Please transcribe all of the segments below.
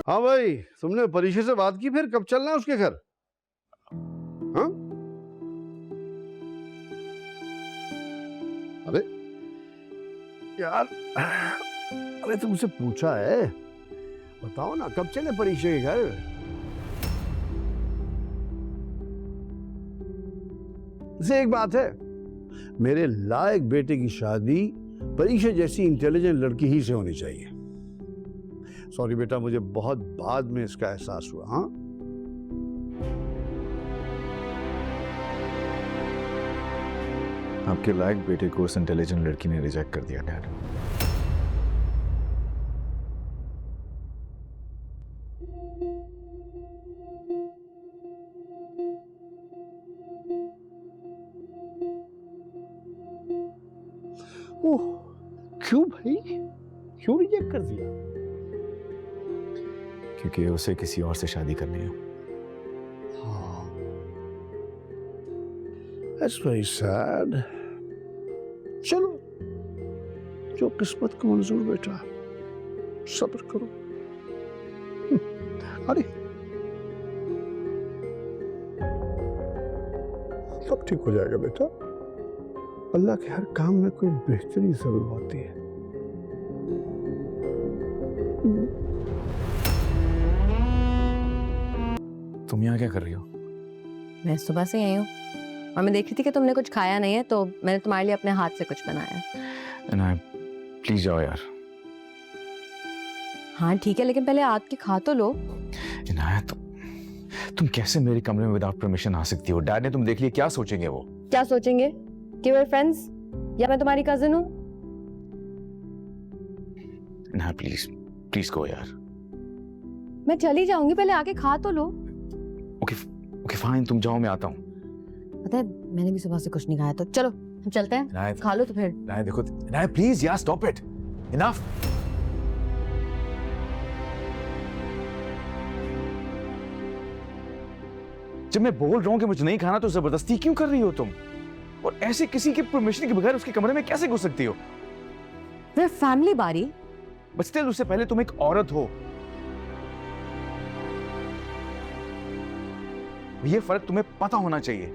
हाँ भाई, तुमने परीक्षा से बात की? फिर कब चलना है उसके घर? हाँ? अरे यार, अरे तुमसे पूछा है, बताओ ना कब चले परीक्षा के घर? से एक बात है, मेरे लायक बेटे की शादी परीक्षा जैसी इंटेलिजेंट लड़की ही से होनी चाहिए। सॉरी बेटा, मुझे बहुत बाद में इसका एहसास हुआ। हाँ, आपके लायक बेटे को उस इंटेलिजेंट लड़की ने रिजेक्ट कर दिया डैड। ओह, क्यों भाई, क्यों रिजेक्ट कर दिया? क्योंकि उसे किसी और से शादी करनी है। That's very sad. चलो, जो किस्मत को मंजूर बेटा, सब्र करो। अरे सब ठीक हो जाएगा बेटा। अल्लाह के हर काम में कोई बेहतरी जरूर होती है। तुम यहाँ क्या कर रही हो? मैं सुबह से आई हूँ और मैं देख रही थी कि तुमने कुछ खाया नहीं है, तो मैंने तुम्हारे लिए अपने हाथ से कुछ बनाया। प्लीज जाओ यार। हाँ ठीक है, लेकिन पहले आग की खा तो लो। इनायत, तुम कैसे मेरे कमरे में विदाउट परमिशन आ सकती हो? डैड ने तुम देख लिया, क्या सोचेंगे वो? क्या सोचेंगे कि वे फ्रेंड्स या मैं तुम्हारी कजिन हूँ? ना प्लीज प्लीज गो यार। मैं चली जाऊंगी, पहले आके खा तो लो। ओके ओके फाइन, तुम जाओ, मैं आता हूँ। पता है मैंने भी सुबह से कुछ नहीं खाया, तो चलो हम चलते हैं। इनायत, खा लो तो फिर। इनायत देखो, इनायत प्लीज यार, स्टॉप इट, इनफ। जब मैं बोल रहा हूँ कि मुझे नहीं खाना तो जबरदस्ती क्यों कर रही हो तुम? और ऐसे किसी के परमिशन के बगैर उसके कमरे में कैसे घुस सकती हो? वे फैमिली बारी। बट स्टिल उससे पहले तुम एक औरत हो। ये फर्क तुम्हें पता होना चाहिए।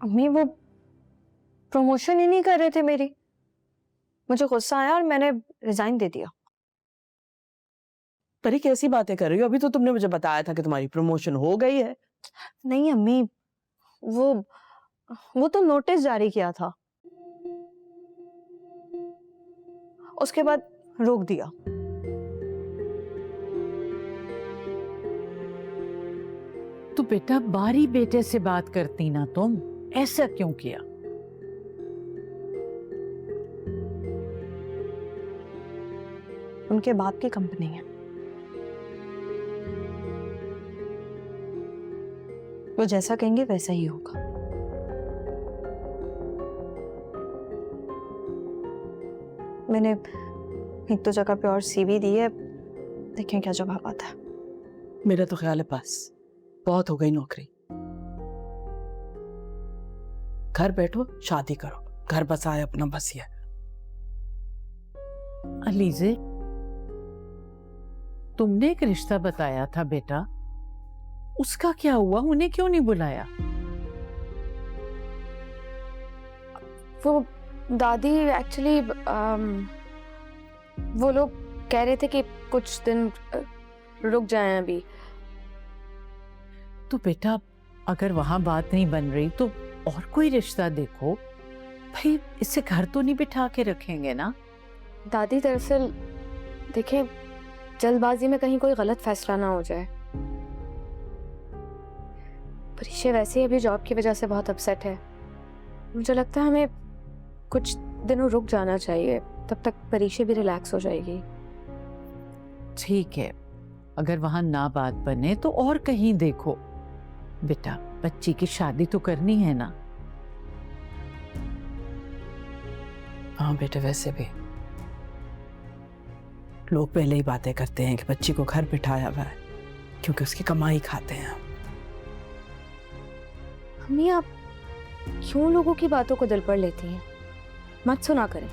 अम्मी वो प्रमोशन ही नहीं कर रहे थे मेरी, मुझे गुस्सा आया और मैंने रिजाइन दे दिया। परी कैसी बातें कर रही हो? अभी तो तुमने मुझे बताया था कि तुम्हारी प्रमोशन हो गई है। नहीं अम्मी, वो तो नोटिस जारी किया था, उसके बाद रोक दिया। तो बेटा बारी बेटे से बात करती ना तुम, ऐसा क्यों किया? उनके बाप की कंपनी है, वो जैसा कहेंगे वैसा ही होगा। मैंने एक दो जगह पे और सीवी दी है, देखें क्या जवाब आता है। मेरा तो ख्याल है बस बहुत हो गई नौकरी। घर बैठो, शादी करो, घर बसाए अपना बस। ये अलीजे, तुमने एक रिश्ता बताया था बेटा, उसका क्या हुआ? उन्हें क्यों नहीं बुलाया? वो दादी एक्चुअली वो लोग कह रहे थे कि कुछ दिन रुक जाएं अभी। तो बेटा अगर वहां बात नहीं बन रही तो और कोई रिश्ता देखो भाई, इससे घर तो नहीं बिठा के रखेंगे ना। दादी दरअसल देखें, जल्दबाजी में कहीं कोई गलत फैसला ना हो जाए। परिशे वैसे ही अभी जॉब की वजह से बहुत अपसेट है। मुझे लगता है हमें कुछ दिनों रुक जाना चाहिए, तब तक परिशे भी रिलैक्स हो जाएगी। ठीक है, अगर वहां ना बात बने तो और कहीं देखो। बेटा, बच्ची की शादी तो करनी है ना। हाँ बेटे, वैसे भी लोग पहले ही बातें करते हैं कि बच्ची को घर बिठाया हुआ है क्योंकि उसकी कमाई खाते हैं। मम्मी, आप क्यों लोगों की बातों को दिल पर लेती हैं? मत सुना करें।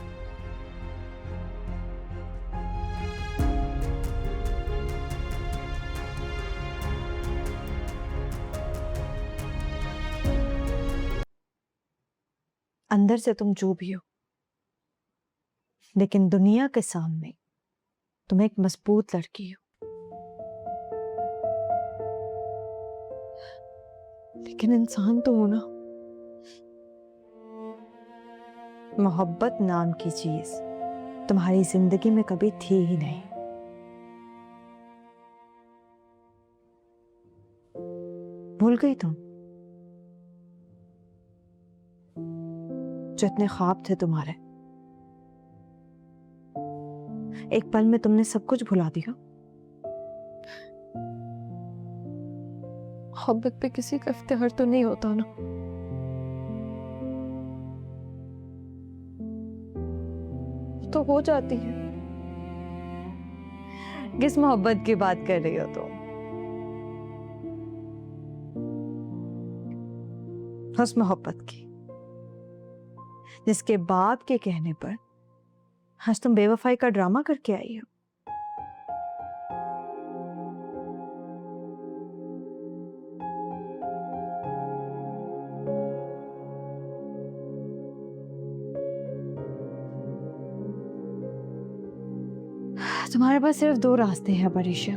अंदर से तुम जो भी हो, लेकिन दुनिया के सामने तुम एक मजबूत लड़की हो। लेकिन इंसान तो हो ना। मोहब्बत नाम की चीज तुम्हारी जिंदगी में कभी थी ही नहीं। भूल गई तुम जो इतने ख्वाब थे तुम्हारे, एक पल में तुमने सब कुछ भुला दिया। मोहब्बत पे किसी का इफ्तिखार तो नहीं होता ना। तो हो जाती है। किस मोहब्बत की बात कर रही हो तुम? उस मोहब्बत की जिसके बाप के कहने पर आज तुम बेवफाई का ड्रामा करके आई हो। तुम्हारे पास सिर्फ दो रास्ते हैं परिशा।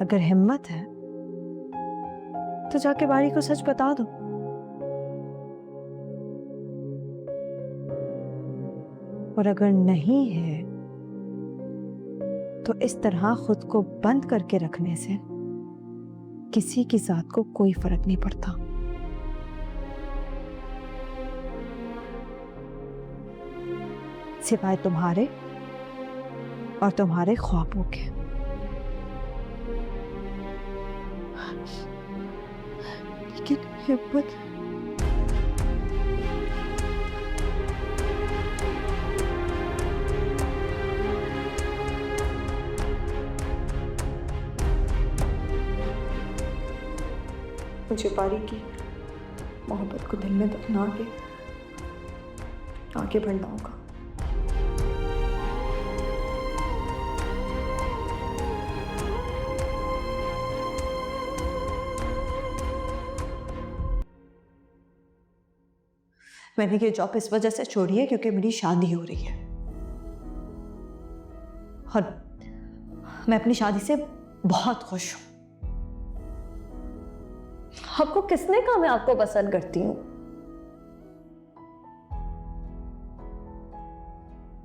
अगर हिम्मत है तो जाके बारी को सच बता दो, और अगर नहीं है तो इस तरह खुद को बंद करके रखने से किसी की जात को कोई फर्क नहीं पड़ता। सिवाय तुम्हारे और तुम्हारे ख्वाबों के। लेकिन हिम्मत मुझे पारी की मोहब्बत को दिल में दफना के आगे बढ़ना होगा। मैंने ये जॉब इस वजह से छोड़ी है क्योंकि मेरी शादी हो रही है, और मैं अपनी शादी से बहुत खुश हूं। आपको किसने कहा मैं आपको पसंद करती हूं?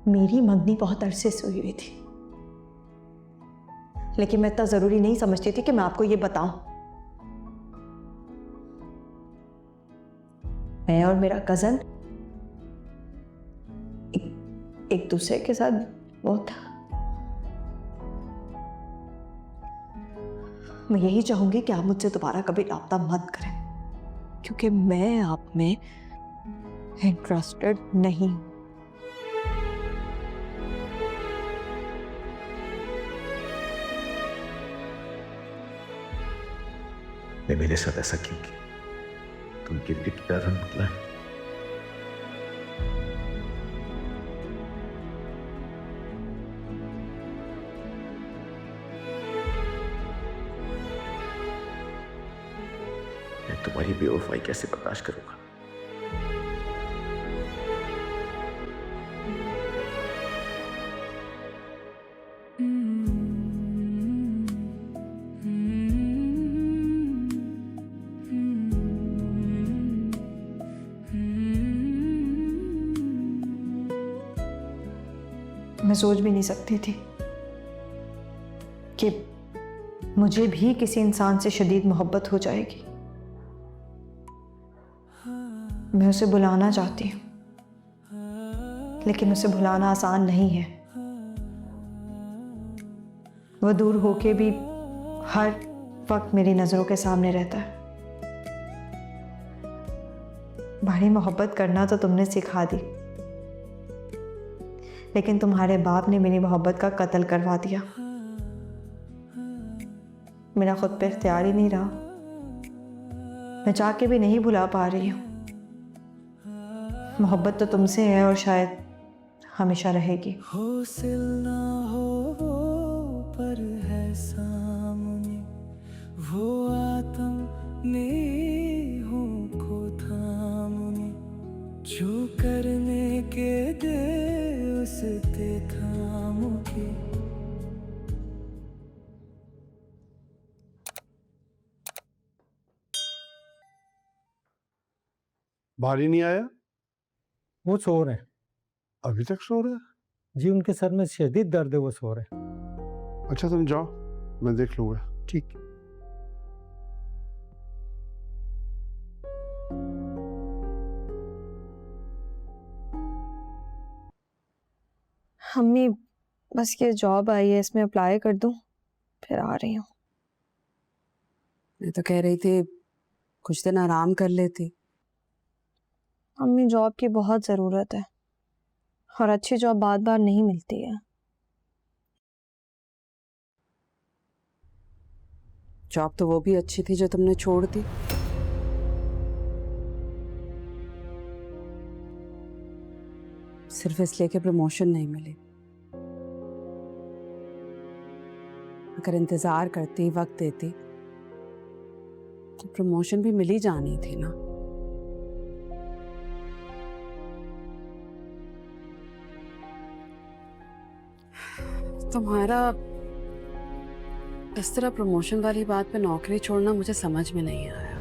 मेरी मंगनी बहुत अरसे से हुई हुई थी, लेकिन मैं इतना जरूरी नहीं समझती थी कि मैं आपको ये बताऊं। मैं और मेरा कजन एक दूसरे के साथ बहुत, मैं यही चाहूंगी कि आप मुझसे दोबारा कभी राब्ता मत करें, क्योंकि मैं आप में इंटरेस्टेड नहीं हूं। ने मेरे साथ ऐसा क्यों किया? तुम गिरगिट का रंग बदला है। मैं तुम्हारी बेवफाई कैसे बर्दाश्त करूंगा? मैं सोच भी नहीं सकती थी कि मुझे भी किसी इंसान से शदीद मोहब्बत हो जाएगी। मैं उसे बुलाना चाहती हूँ, लेकिन उसे भुलाना आसान नहीं है। वह दूर होके भी हर वक्त मेरी नज़रों के सामने रहता है। भारी मोहब्बत करना तो तुमने सिखा दी, लेकिन तुम्हारे बाप ने मेरी मोहब्बत का कत्ल करवा दिया। मेरा खुद पे इख्तियार ही नहीं रहा। मैं चाह के भी नहीं भुला पा रही हूँ। मोहब्बत तो तुमसे है और शायद हमेशा रहेगी। हासिल ना हो वो पर है सामने, वो आत्म नेहों को थामने, जो करने के दे उसे थाम के। भारी नहीं आया? वो सो रहे हैं अभी तक सो रहा है? जी, उनके सर में शदीद दर्द है, वो सो रहे हैं। अच्छा तुम जाओ, मैं देख लूंगा। ठीक। अम्मी बस ये जॉब आई है, इसमें अप्लाई कर दूं, फिर आ रही हूँ। मैं तो कह रही थी कुछ दिन आराम कर लेती। अम्मी जॉब की बहुत ज़रूरत है और अच्छी जॉब बार बार नहीं मिलती है। जॉब तो वो भी अच्छी थी जो तुमने छोड़ दी। सिर्फ इसलिए कि प्रमोशन नहीं मिली। अगर इंतजार करती, वक्त देती, तो प्रमोशन भी मिल ही जानी थी ना। तुम्हारा इस तरह प्रमोशन वाली बात पे नौकरी छोड़ना मुझे समझ में नहीं आया।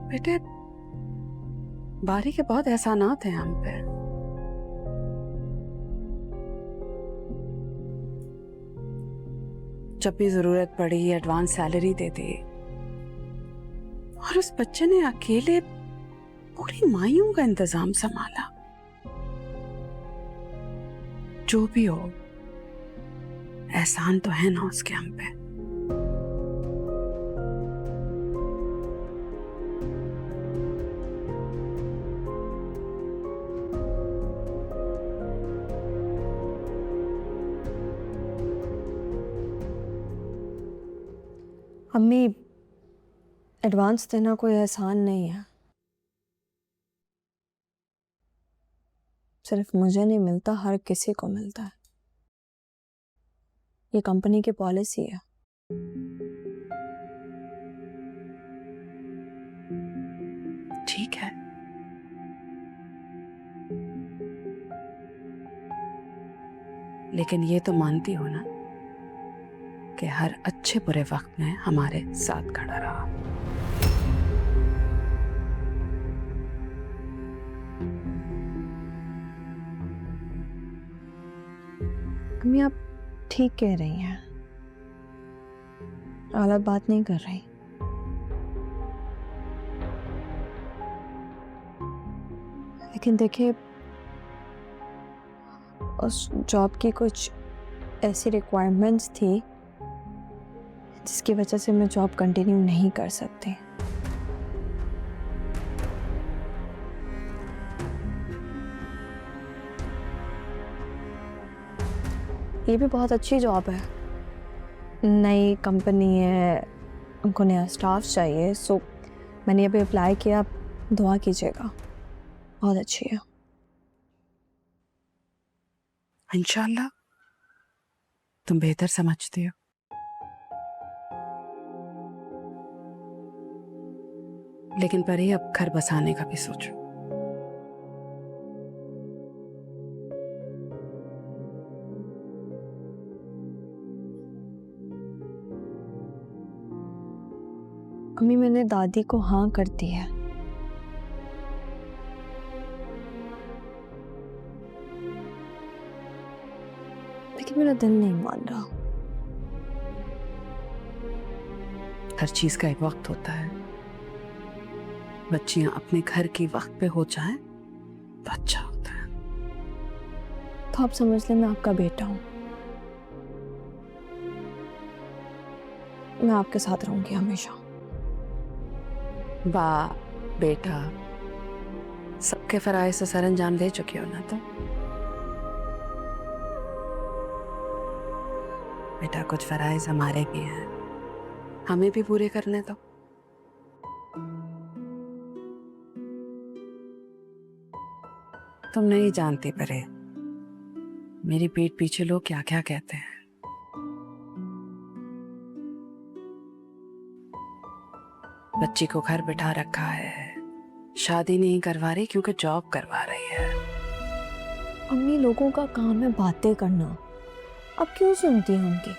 बेटे, बारी के बहुत एहसानात हैं हम पे। जब भी जरूरत पड़ी एडवांस सैलरी दे दी, और उस बच्चे ने अकेले पूरी माइयों का इंतजाम संभाला। जो भी हो, एहसान तो है ना उसके हम पे। अम्मी एडवांस देना कोई एहसान नहीं है। सिर्फ मुझे नहीं मिलता, हर किसी को मिलता है। ये कंपनी की पॉलिसी है। ठीक है, लेकिन ये तो मानती हो ना कि हर अच्छे बुरे वक्त में हमारे साथ खड़ा रहा। अम्मी आप ठीक कह रही हैं, गलत बात नहीं कर रही। लेकिन देखिए, उस जॉब की कुछ ऐसी रिक्वायरमेंट्स थी जिसकी वजह से मैं जॉब कंटिन्यू नहीं कर सकती। ये भी बहुत अच्छी जॉब है, नई कंपनी है, उनको नया स्टाफ चाहिए, सो मैंने अभी अप्लाई किया। आप दुआ कीजिएगा, बहुत अच्छी है। इंशाल्लाह, तुम बेहतर समझती हो। लेकिन परी, अब घर बसाने का भी सोचो। अम्मी मैंने दादी को हाँ कर दी है। लेकिन मेरा दिल नहीं मान रहा। हर चीज का एक वक्त होता है। बच्चियां अपने घर की वक्त पे हो जाएं तो अच्छा होता है। तो आप समझ लें मैं आपका बेटा हूं। मैं आपके साथ रहूंगी हमेशा। वाह बेटा, सबके फराइज से सरंजाम दे चुके हो ना तुम। बेटा कुछ फराइज हमारे भी हैं, हमें भी पूरे करने दो। तुम नहीं जानती परे मेरी पीठ पीछे लोग क्या क्या कहते हैं। बच्ची को घर बिठा रखा है, शादी नहीं करवा रही क्योंकि जॉब करवा रही है। अम्मी लोगों का काम है बातें करना, अब क्यों सुनती हैं उनकी?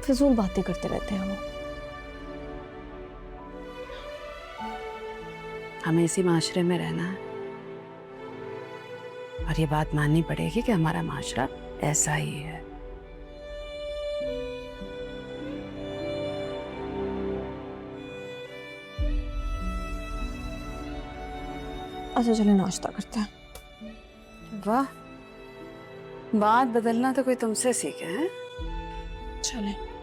फिजूल बातें करते रहते हैं वो। हमें इसी माशरे में रहना है और ये बात माननी पड़ेगी कि हमारा माशरा ऐसा ही है। अच्छा चले नाश्ता करते हैं। वाह, बात बदलना तो कोई तुमसे सीखे हैं। चले।